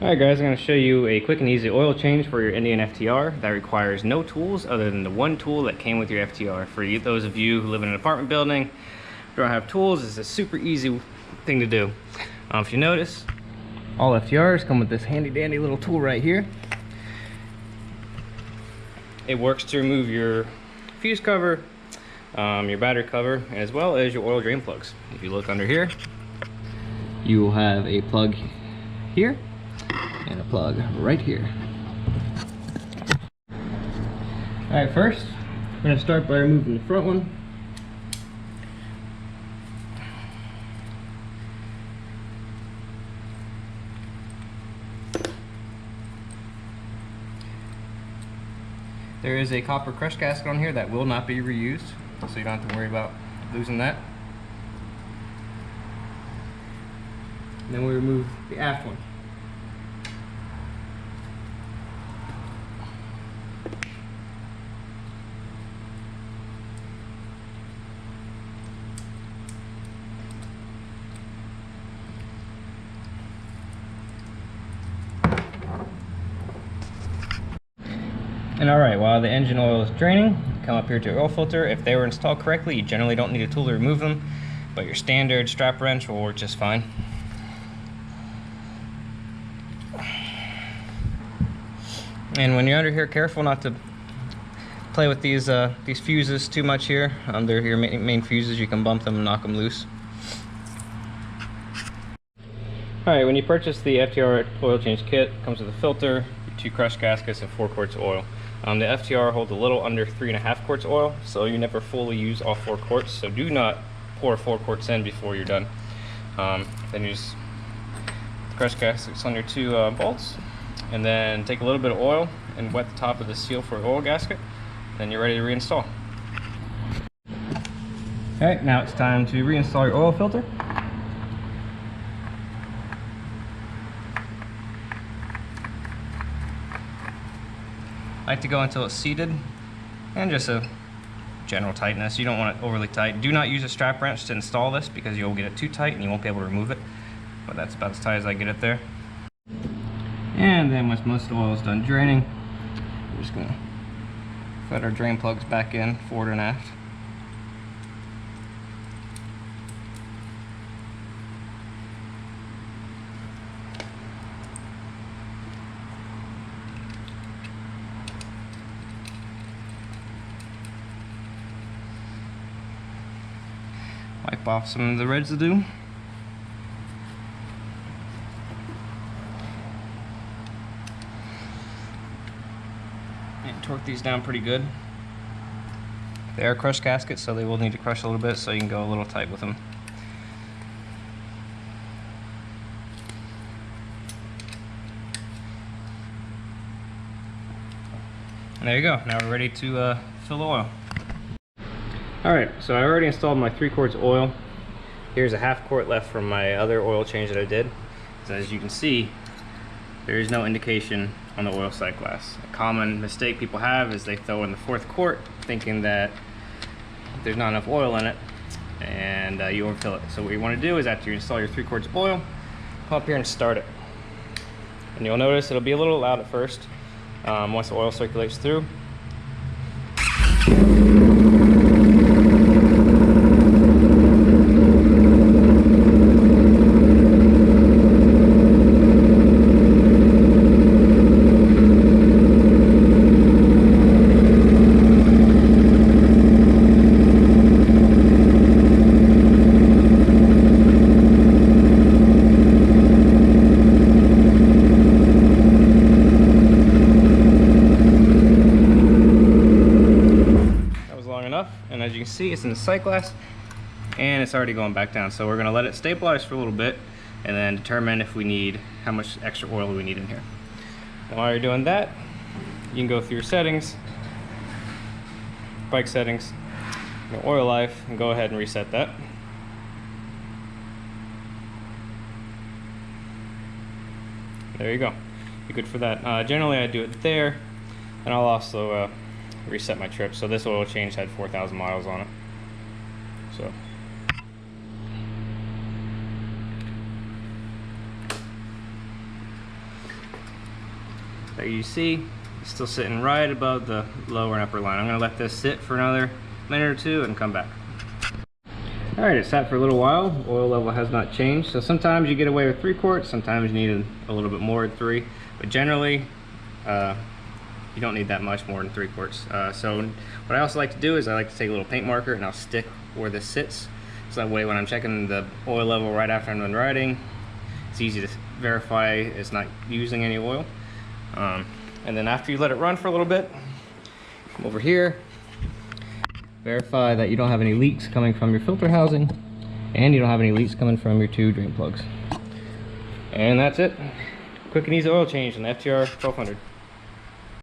Alright guys, I'm going to show you a quick and easy oil change for your Indian FTR that requires no tools other than the one tool that came with your FTR. For those of you who live in an apartment building, don't have tools, it's a super easy thing to do. If you notice, all FTRs come with this handy dandy little tool right here. It works to remove your fuse cover, your battery cover, as well as your oil drain plugs. If you look under here, you will have a plug here and a plug right here. Alright, first we're going to start by removing the front one. There is a copper crush gasket on here that will not be reused, so you don't have to worry about losing that. And then we remove the aft one. And alright, while the engine oil is draining, come up here to your oil filter. If they were installed correctly, you generally don't need a tool to remove them, but your standard strap wrench will work just fine. And when you're under here, careful not to play with these fuses too much here. They're your main fuses. You can bump them and knock them loose. Alright, when you purchase the FTR oil change kit, it comes with a filter, 2 crush gaskets, and 4 quarts of oil. The FTR holds a little under 3.5 quarts of oil, so you never fully use all 4 quarts, so do not pour 4 quarts in before you're done. Then you just crush gaskets on your 2 bolts, and then take a little bit of oil and wet the top of the seal for oil gasket. Then you're ready to reinstall. Alright, now it's time to reinstall your oil filter. I like to go until it's seated, and just a general tightness. You don't want it overly tight. Do not use a strap wrench to install this because you'll get it too tight and you won't be able to remove it. But that's about as tight as I get it there. And then once most of the oil is done draining, we're just going to put our drain plugs back in, forward and aft. Wipe off some of the residue. And torque these down pretty good. They are crush gaskets, so they will need to crush a little bit, so you can go a little tight with them. And there you go. Now we're ready to fill the oil. Alright, so I already installed my 3 quarts of oil. Here's a half quart left from my other oil change that I did. So as you can see, there is no indication on the oil sight glass. A common mistake people have is they throw in the 4th quart thinking that there's not enough oil in it, and you overfill it. So what you want to do is, after you install your 3 quarts of oil, come up here and start it. And you'll notice it'll be a little loud at first. Once the oil circulates through, and as you can see, it's in the sight glass and it's already going back down. So we're going to let it stabilize for a little bit and then determine if we need, how much extra oil we need in here. And while you're doing that, you can go through your settings, bike settings, your oil life, and go ahead and reset that. There you go. You're good for that. Generally I do it there, and I'll also reset my trip. So this oil change had 4,000 miles on it. So that you see is still sitting right above the lower and upper line. I'm going to let this sit for another minute or two and come back. Alright, it sat for a little while. Oil level has not changed. So sometimes you get away with 3 quarts, sometimes you need a little bit more than 3. But generally, you don't need that much more than 3 quarts. So what I also like to do is I like to take a little paint marker and I'll stick where this sits. So that way when I'm checking the oil level right after I'm done riding, it's easy to verify it's not using any oil. And then after you let it run for a little bit, come over here, verify that you don't have any leaks coming from your filter housing and you don't have any leaks coming from your 2 drain plugs. And that's it. Quick and easy oil change on the FTR 1200.